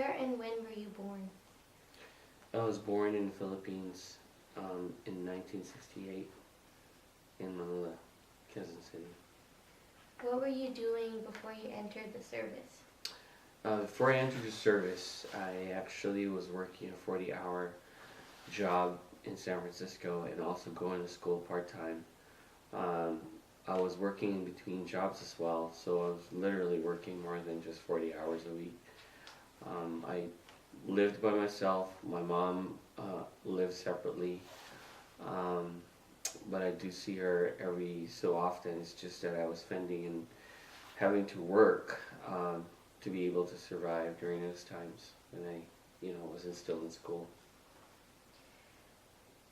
Where and when were you born? I was born in the Philippines in 1968 in Manila, Quezon City. What were you doing before you entered the service? Before I entered the service, I actually was working a 40-hour job in San Francisco and also going to school part-time. Um, I was working in between jobs as well, so I was literally working more than just 40 hours a week. I lived by myself. My mom lived separately, um, but I do see her every so often. It's just that I was spending and having to work to be able to survive during those times when I was still in school.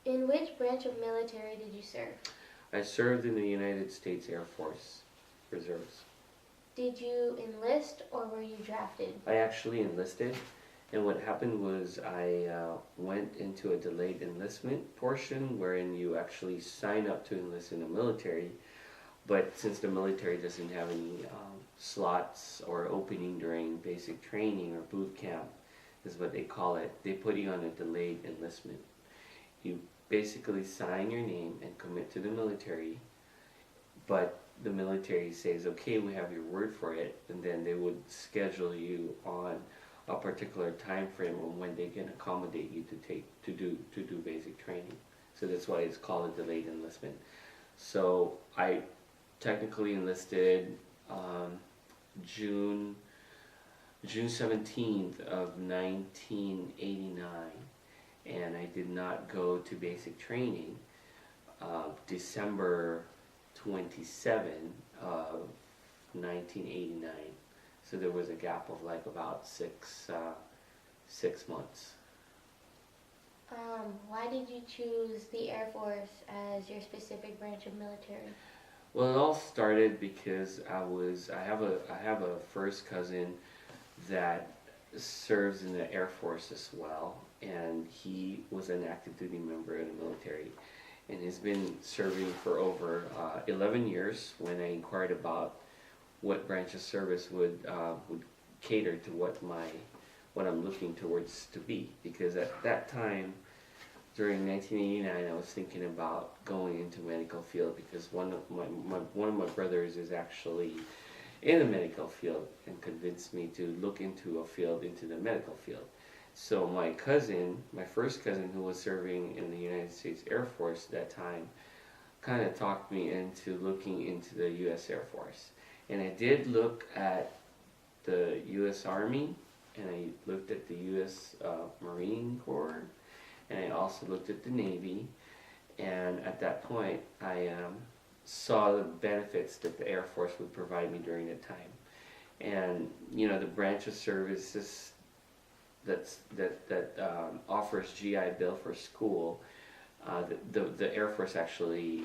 In which branch of military did you serve? I served in the United States Air Force Reserves. Did you enlist or were you drafted? I actually enlisted, and what happened was I went into a delayed enlistment portion wherein you actually sign up to enlist in the military, but since the military doesn't have any slots or opening during basic training or boot camp, is what they call it, they put you on a delayed enlistment. You basically sign your name and commit to the military, but the military says, okay, we have your word for it, and then they would schedule you on a particular time frame on when they can accommodate you to do basic training. So that's why it's called a delayed enlistment. So I technically enlisted June June 17th of 1989, and I did not go to basic training December 27 of 1989. So there was a gap of like about 6 months. Why did you choose the Air Force as your specific branch of military? Well, it all started because I have a first cousin that serves in the Air Force as well, and he was an active duty member of the military, and has been serving for over 11 years. When I inquired about what branch of service would cater to what I'm looking towards to be, because at that time during 1989 I was thinking about going into medical field, because one of my brothers is actually in the medical field and convinced me to look into the medical field. So my first cousin who was serving in the United States Air Force at that time, kind of talked me into looking into the U.S. Air Force. And I did look at the U.S. Army, and I looked at the U.S. Marine Corps, and I also looked at the Navy. And at that point, I saw the benefits that the Air Force would provide me during that time. And the branch of services that offers GI Bill for school, the Air Force actually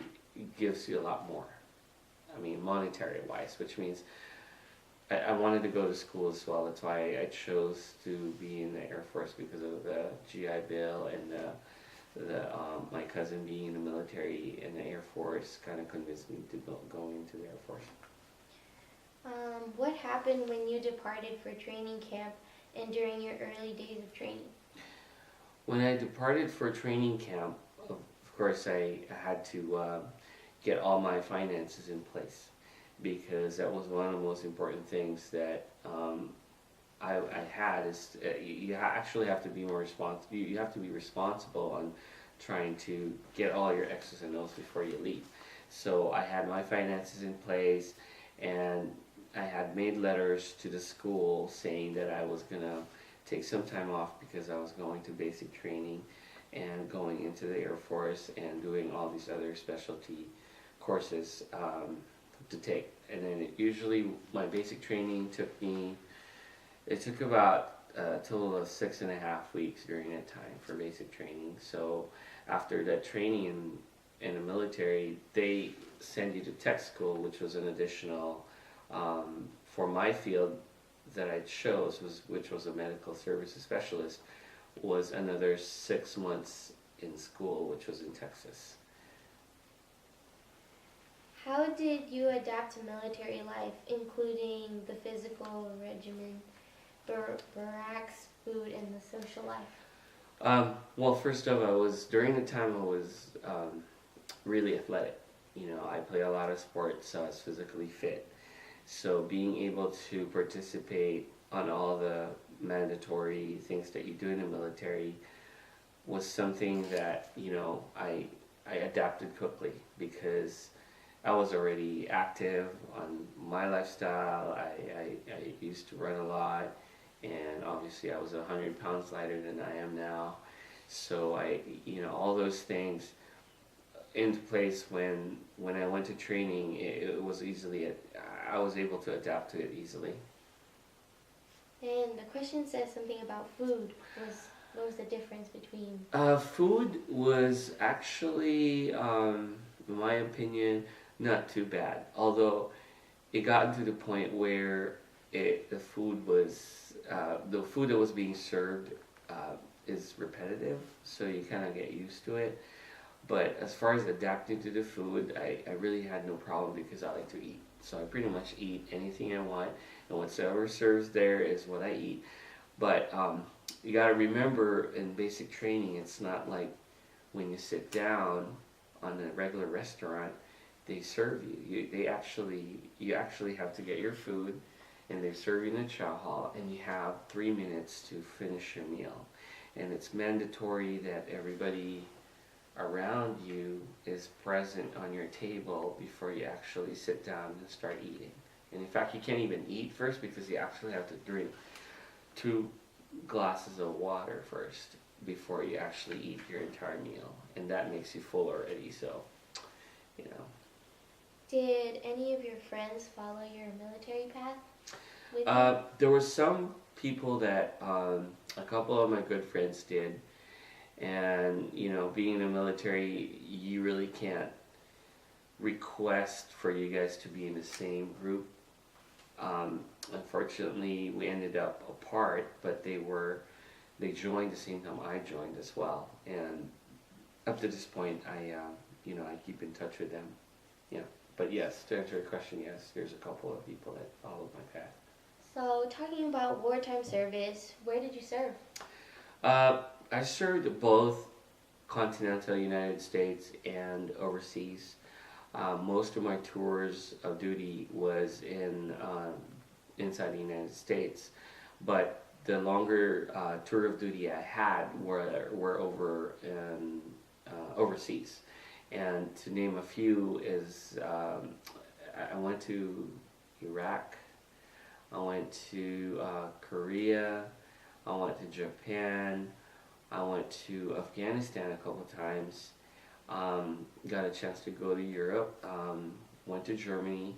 gives you a lot more. I mean, monetary wise, which means I wanted to go to school as well. That's why I chose to be in the Air Force, because of the GI Bill, and my cousin being in the military and the Air Force kind of convinced me to go into the Air Force. What happened when you departed for training camp and during your early days of training? When I departed for training camp, of course I had to get all my finances in place, because that was one of the most important things that I had. Is you actually have to be more responsible. You have to be responsible on trying to get all your X's and O's before you leave. So I had my finances in place, and I had made letters to the school saying that I was gonna take some time off because I was going to basic training and going into the Air Force and doing all these other specialty courses to take. And then usually my basic training took about a total of 6.5 weeks during that time for basic training. So after that training in the military, they send you to tech school, which was an additional, for my field that I chose, which was a medical services specialist, was another 6 months in school, which was in Texas. How did you adapt to military life, including the physical regimen, barracks, food and the social life? Well, first off, during the time I was really athletic. You know, I play a lot of sports, so I was physically fit. So being able to participate on all the mandatory things that you do in the military was something that, you know, I adapted quickly because I was already active on my lifestyle. I used to run a lot, and obviously I was 100 pounds lighter than I am now. So you know, all those things into place when I went to training. It was easily, I was able to adapt to it easily. And the question says something about food. What was the difference between? Food was actually, in my opinion, not too bad. Although it got to the point where the food that was being served is repetitive, so you kind of get used to it. But as far as adapting to the food, I really had no problem because I like to eat. So I pretty much eat anything I want, and whatever serves there is what I eat. But you got to remember, in basic training, it's not like when you sit down on a regular restaurant, they serve you. You actually have to get your food, and they serve you in a chow hall, and you have 3 minutes to finish your meal. And it's mandatory that everybody around you is present on your table before you actually sit down and start eating. And in fact, you can't even eat first because you actually have to drink 2 glasses of water first before you actually eat your entire meal. And that makes you full already, so, you know. Did any of your friends follow your military path with you? There were some people that a couple of my good friends did. And, you know, being in the military, you really can't request for you guys to be in the same group. Unfortunately, we ended up apart, but they joined the same time I joined as well. And up to this point, you know, I keep in touch with them. Yeah. But yes, to answer your question, yes, there's a couple of people that followed my path. So, talking about wartime service, where did you serve? I served both continental United States and overseas. Most of my tours of duty was inside the United States, but the longer tour of duty I had were over in overseas. And to name a few is I went to Iraq, I went to Korea, I went to Japan, I went to Afghanistan a couple times, got a chance to go to Europe, went to Germany,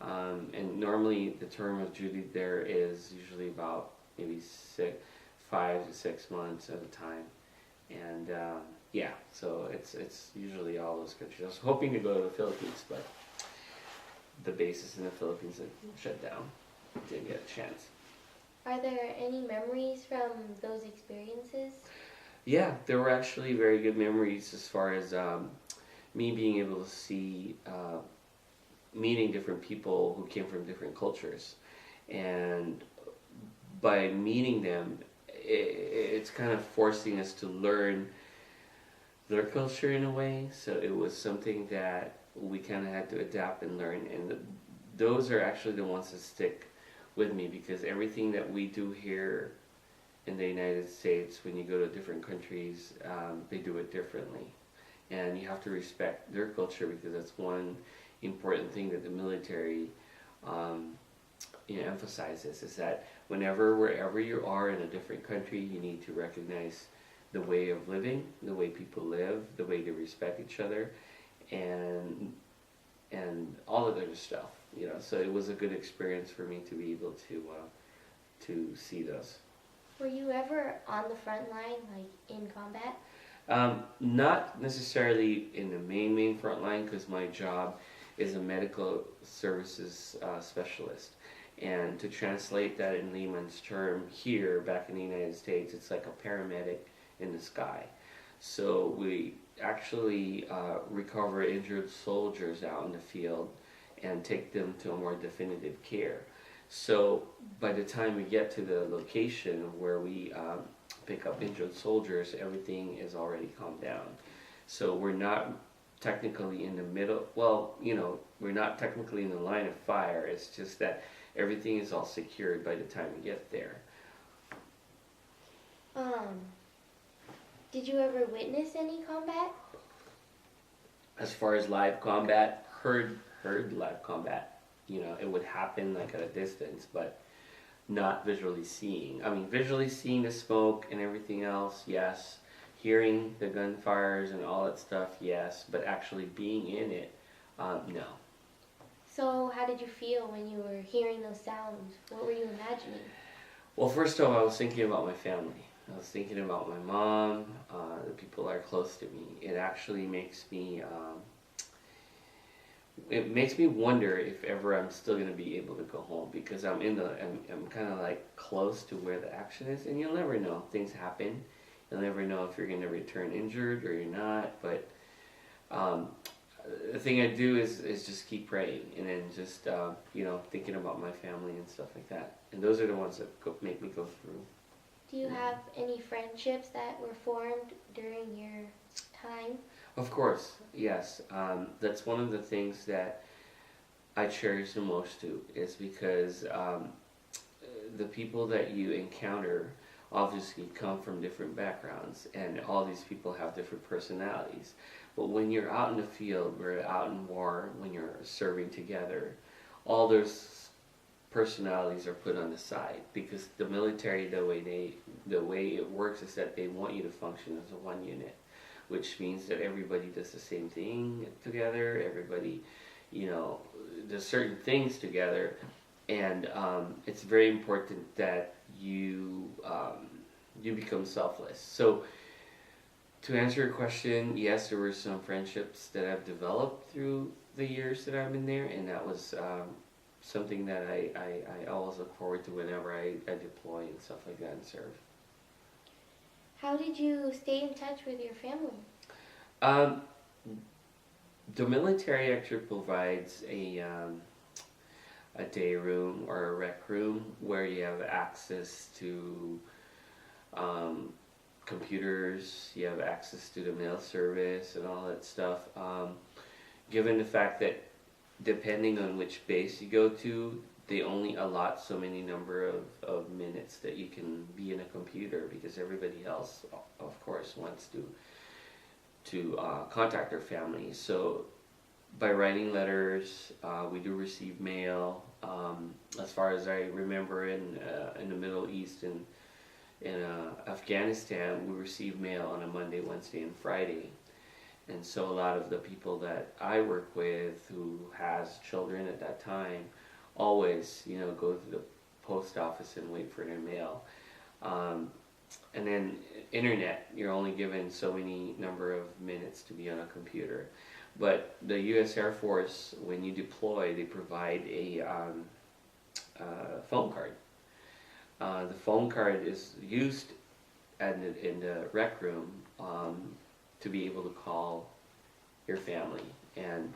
and normally the term of duty there is usually about maybe 5 to 6 months at a time. And yeah, so it's usually all those countries. I was hoping to go to the Philippines, but the bases in the Philippines had shut down. Didn't get a chance. Are there any memories from those experiences? Yeah, there were actually very good memories as far as me being able to see, meeting different people who came from different cultures. And by meeting them, it's kind of forcing us to learn their culture in a way. So it was something that we kind of had to adapt and learn. And those are actually the ones that stick with me, because everything that we do here in the United States, when you go to different countries, they do it differently. And you have to respect their culture, because that's one important thing that the military emphasizes, is that wherever you are in a different country, you need to recognize the way of living, the way people live, the way they respect each other, and all of other stuff. So it was a good experience for me to be able to see those. Were you ever on the front line, like in combat? Not necessarily in the main front line, because my job is a medical services specialist. And to translate that in layman's term, here, back in the United States, it's like a paramedic in the sky. So we actually recover injured soldiers out in the field and take them to a more definitive care. So by the time we get to the location where we pick up injured soldiers, everything is already calmed down. So we're not technically in the middle. Well, we're not technically in the line of fire. It's just that everything is all secured by the time we get there. Um, did you ever witness any combat? As far as live combat, heard live combat. It would happen like at a distance, but not visually seeing. I mean, visually seeing the smoke and everything else, yes. Hearing the gunfires and all that stuff, yes. But actually being in it, no. So how did you feel when you were hearing those sounds? What were you imagining? Well, first off, I was thinking about my family. I was thinking about my mom, the people that are close to me. It actually makes me wonder if ever I'm still gonna be able to go home, because I'm kind of like close to where the action is, and you'll never know. Things happen. You'll never know if you're gonna return injured or you're not. But the thing I do is just keep praying, and then just thinking about my family and stuff like that. And those are the ones that make me go through. Do you have any friendships that were formed during your time? Of course, yes. That's one of the things that I cherish the most too, is because the people that you encounter obviously come from different backgrounds, and all these people have different personalities. But when you're out in the field, we're out in war, when you're serving together, all those personalities are put on the side, because the military, the way it works is that they want you to function as a one unit, which means that everybody does the same thing together. Everybody, does certain things together, and it's very important that you become selfless. So, to answer your question, yes, there were some friendships that I've developed through the years that I've been there, and that was something that I always look forward to whenever I deploy and stuff like that and serve. How did you stay in touch with your family? The military actually provides a day room or a rec room where you have access to computers, you have access to the mail service and all that stuff. Given the fact that depending on which base you go to, they only allot so many number of minutes that you can be in a computer, because everybody else, of course, wants to contact their family. So by writing letters, we do receive mail. As far as I remember, in the Middle East and in Afghanistan, we receive mail on a Monday, Wednesday, and Friday. And so a lot of the people that I work with who has children at that time always, go to the post office and wait for their mail. And then internet, you're only given so many number of minutes to be on a computer. But the U.S. Air Force, when you deploy, they provide a phone card. The phone card is used in the rec room to be able to call your family. And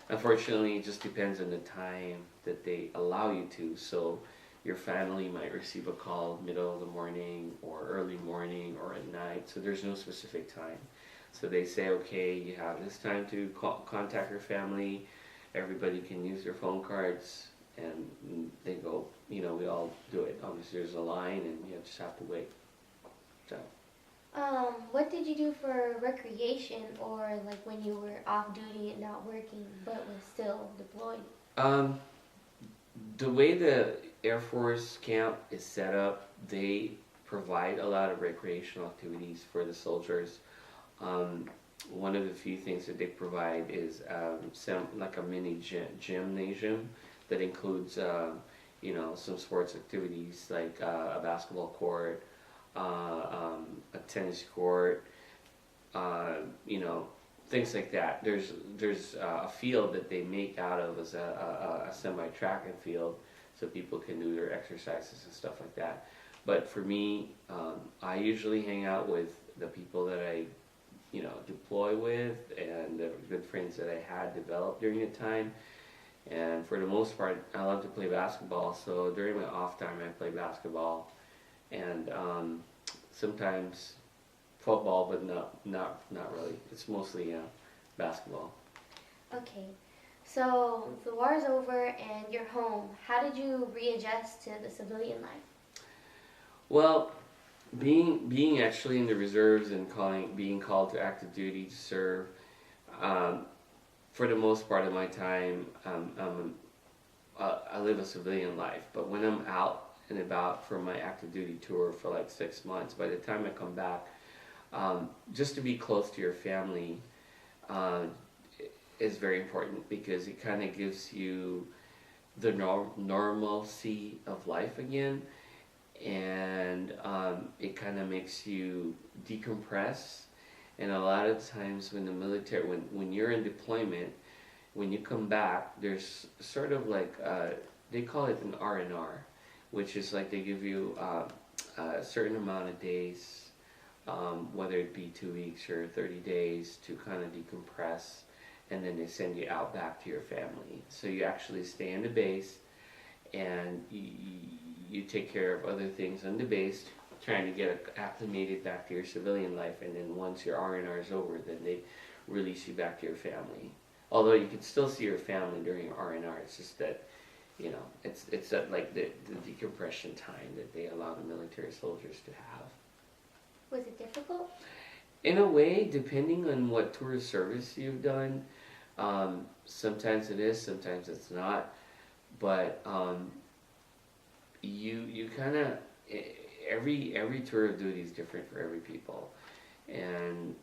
unfortunately, it just depends on the time that they allow you to. So your family might receive a call middle of the morning or early morning or at night. So there's no specific time. So they say, okay, you have this time to contact your family. Everybody can use their phone cards, and they go, we all do it. Obviously there's a line, and you just have to wait. So. What did you do for recreation, or like when you were off duty and not working but was still deployed? The way the Air Force camp is set up, they provide a lot of recreational activities for the soldiers. One of the few things that they provide is like a mini gymnasium that includes some sports activities like a basketball court, a tennis court, things like that. There's a field that they make out of as a semi-track and field, so people can do their exercises and stuff like that. But for me, I usually hang out with the people that I deploy with, and the good friends that I had developed during the time. And for the most part, I love to play basketball. So during my off time, I play basketball, and sometimes football, but not really. It's mostly basketball. Okay. So the war's over and you're home. How did you readjust to the civilian life? Well, being actually in the reserves and being called to active duty to serve, um, for the most part of my time, I live a civilian life. But when I'm out and about for my active duty tour for like 6 months, by the time I come back, just to be close to your family uh, is very important because it kind of gives you the normalcy of life again, and it kind of makes you decompress. And a lot of times when the military, when you're in deployment, when you come back, there's sort of like they call it an R&R, which is like they give you a certain amount of days, whether it be 2 weeks or 30 days, to kind of decompress, and then they send you out back to your family. So you actually stay in the base, and you take care of other things on the base, trying to get acclimated back to your civilian life, and then once your R&R is over, then they release you back to your family. Although you can still see your family during your R&R, it's just that, it's that like the decompression time that they allow the military soldiers to have. Was it difficult? In a way, depending on what tour of service you've done, sometimes it is, sometimes it's not. But you kind of every tour of duty is different for every people, and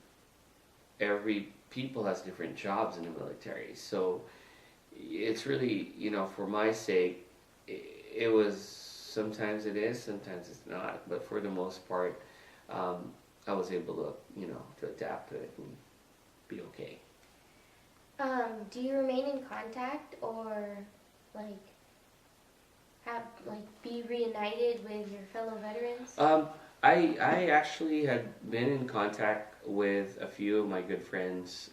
every people has different jobs in the military. So it's really, for my sake, it was, sometimes it is, sometimes it's not. But for the most part, I was able to adapt to it and be okay. Do you remain in contact or be reunited with your fellow veterans? I actually had been in contact with a few of my good friends.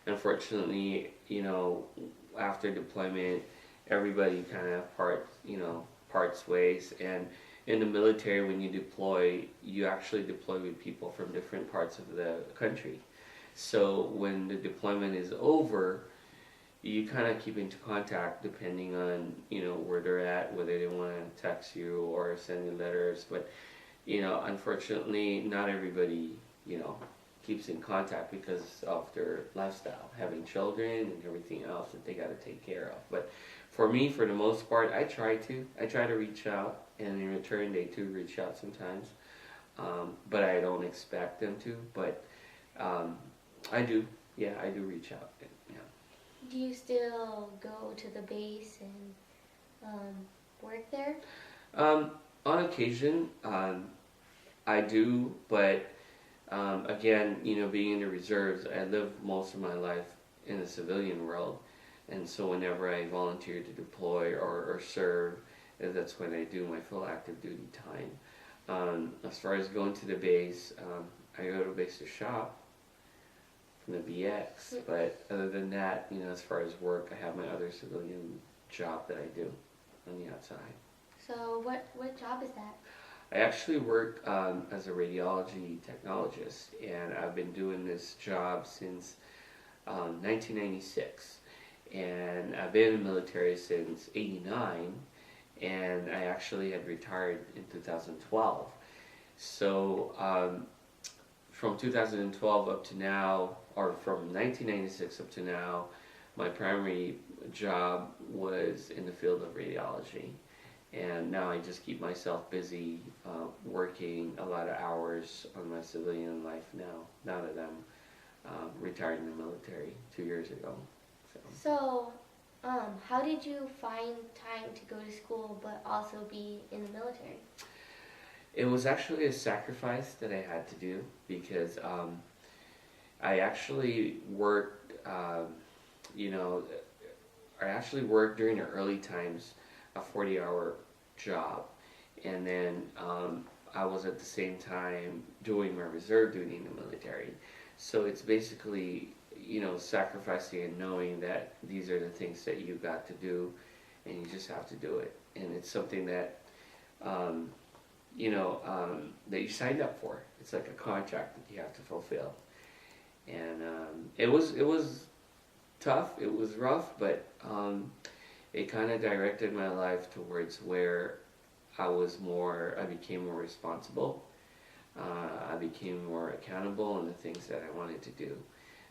Unfortunately, after deployment, everybody kind of parts ways. And in the military, when you deploy, you actually deploy with people from different parts of the country. So when the deployment is over, you kind of keep into contact depending on where they're at, whether they want to text you or send you letters. But unfortunately, not everybody keeps in contact because of their lifestyle, having children and everything else that they got to take care of. But for me, for the most part, I try to reach out, and in return they too reach out sometimes. But I don't expect them to. But I do. Yeah, I do reach out. Yeah. Do you still go to the base and work there? On occasion, I do, but again, being in the reserves, I lived most of my life in the civilian world, and so whenever I volunteer to deploy or serve, that's when I do my full active duty time. As far as going to the base, I go to base to shop from the BX, but other than that, as far as work, I have my other civilian job that I do on the outside. So what job is that? I actually work as a radiology technologist, and I've been doing this job since 1996, and I've been in the military since '89, and I actually had retired in 2012. So from 2012 up to now, or from 1996 up to now, my primary job was in the field of radiology. And now I just keep myself busy working a lot of hours on my civilian life now that I'm retired in the military 2 years ago. So how did you find time to go to school but also be in the military? It was actually a sacrifice that I had to do because I actually worked, I actually worked during the early times a 40-hour job, and then I was at the same time doing my reserve duty in the military. So it's basically, sacrificing and knowing that these are the things that you've got to do, and you just have to do it. And it's something that, um, that you signed up for. It's like a contract that you have to fulfill. And it was tough. It was rough, but it kind of directed my life towards where I became more responsible. I became more accountable in the things that I wanted to do.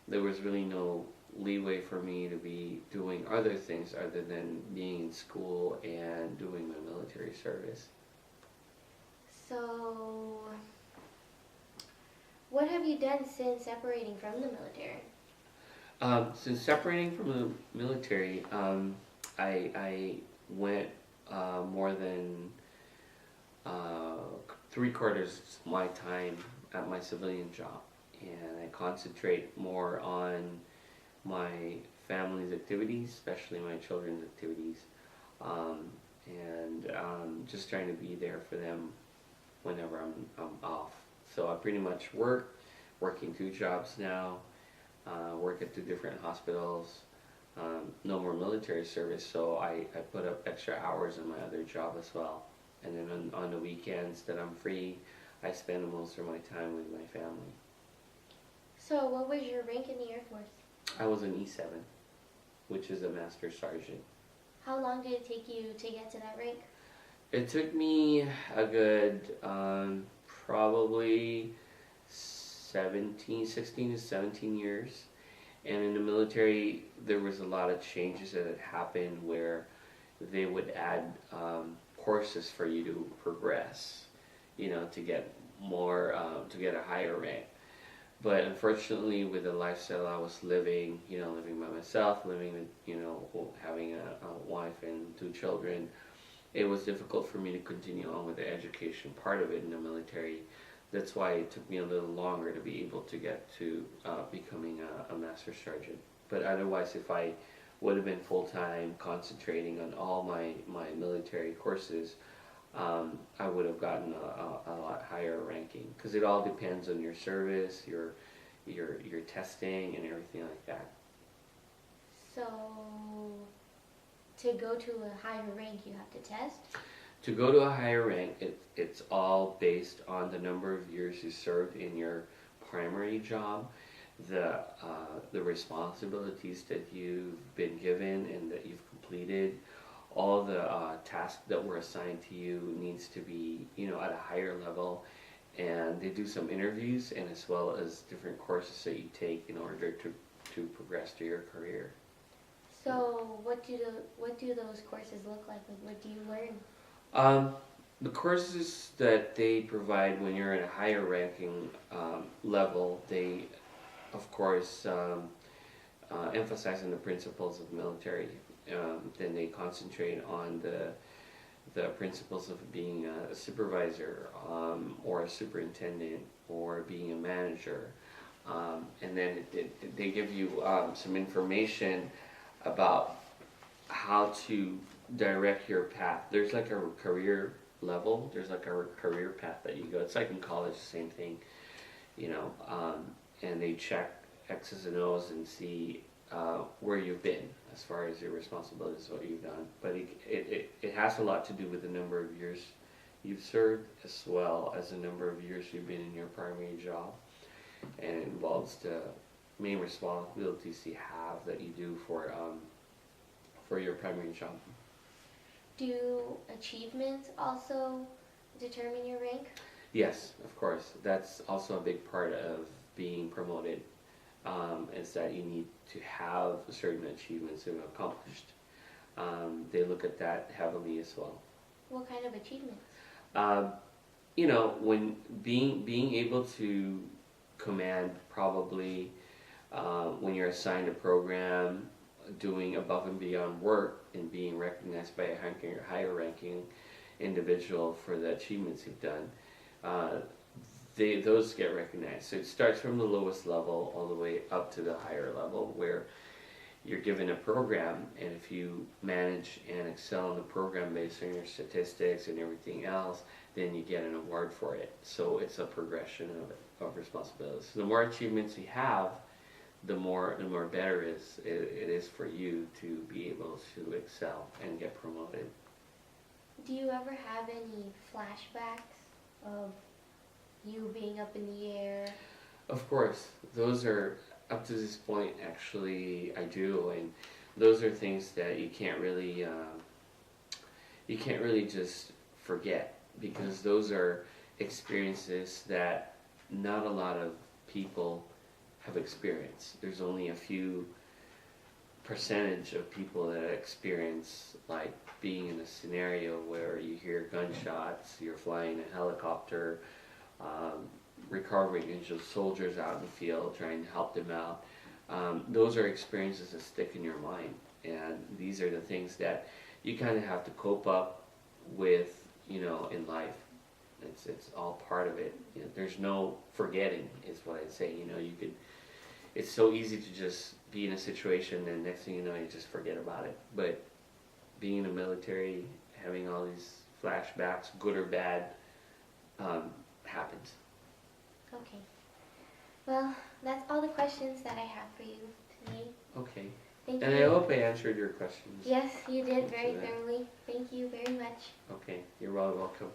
There was really no leeway for me to be doing other things other than being in school and doing my military service. So, what have you done since separating from the military? Since separating from the military, I went more than 3/4 of my time at my civilian job, and I concentrate more on my family's activities, especially my children's activities, and just trying to be there for them whenever I'm off. So I pretty much working 2 jobs now, work at 2 different hospitals. No more military service, so I put up extra hours in my other job as well. And then on the weekends that I'm free, I spend most of my time with my family. So, what was your rank in the Air Force? I was an E7, which is a master sergeant. How long did it take you to get to that rank? It took me a good probably 16 to 17 years. And in the military, there was a lot of changes that had happened where they would add courses for you to progress, to get more, to get a higher rank. But unfortunately, with the lifestyle I was living, living by myself, living with, having a wife and 2 children, it was difficult for me to continue on with the education part of it in the military. That's why it took me a little longer to be able to get to becoming a master sergeant. But otherwise, if I would have been full-time concentrating on all my military courses, I would have gotten a lot higher ranking, because it all depends on your service, your testing, and everything like that. So, to go to a higher rank, you have to test? To go to a higher rank, it's all based on the number of years you served in your primary job, the responsibilities that you've been given and that you've completed. All the tasks that were assigned to you needs to be, at a higher level, and they do some interviews, and as well as different courses that you take in order to progress to your career. So, what do those courses look like? Like, what do you learn? The courses that they provide when you're in a higher ranking level, they, of course, emphasize on the principles of military. Then they concentrate on the principles of being a supervisor, or a superintendent, or being a manager. And then they give you some information about how to direct your path. There's like a career level, there's like a career path that you go. It's like in college, the same thing, and they check X's and O's and see where you've been as far as your responsibilities, what you've done. But it has a lot to do with the number of years you've served, as well as the number of years you've been in your primary job, and it involves the main responsibilities you have that you do for your primary job. Do achievements also determine your rank? Yes, of course. That's also a big part of being promoted, is that you need to have certain achievements to have accomplished. They look at that heavily as well. What kind of achievements? When being able to command, probably when you're assigned a program, doing above and beyond work and being recognized by a higher ranking individual for the achievements you've done, those get recognized. So it starts from the lowest level all the way up to the higher level, where you're given a program, and if you manage and excel in the program based on your statistics and everything else, then you get an award for it. So it's a progression of responsibilities. So the more achievements you have, the more better it is for you to be able to excel and get promoted. Do you ever have any flashbacks of you being up in the air? Of course, those are up to this point. Actually, I do, and those are things that you can't really just forget, because those are experiences that not a lot of people have experienced. There's only a few percentage of people that experience, like, being in a scenario where you hear gunshots, you're flying a helicopter, recovering injured soldiers out in the field, trying to help them out. Those are experiences that stick in your mind, and these are the things that you kind of have to cope up with, in life. It's all part of it. There's no forgetting, is what I'd say. You could. It's so easy to just be in a situation, and next thing you know, you just forget about it. But being in the military, having all these flashbacks, good or bad, happens. Okay. Well, that's all the questions that I have for you today. Okay. Thank And you. I hope I answered your questions. Yes, you did very Thanks for that. thoroughly. Thank you very much. Okay, you're well welcome.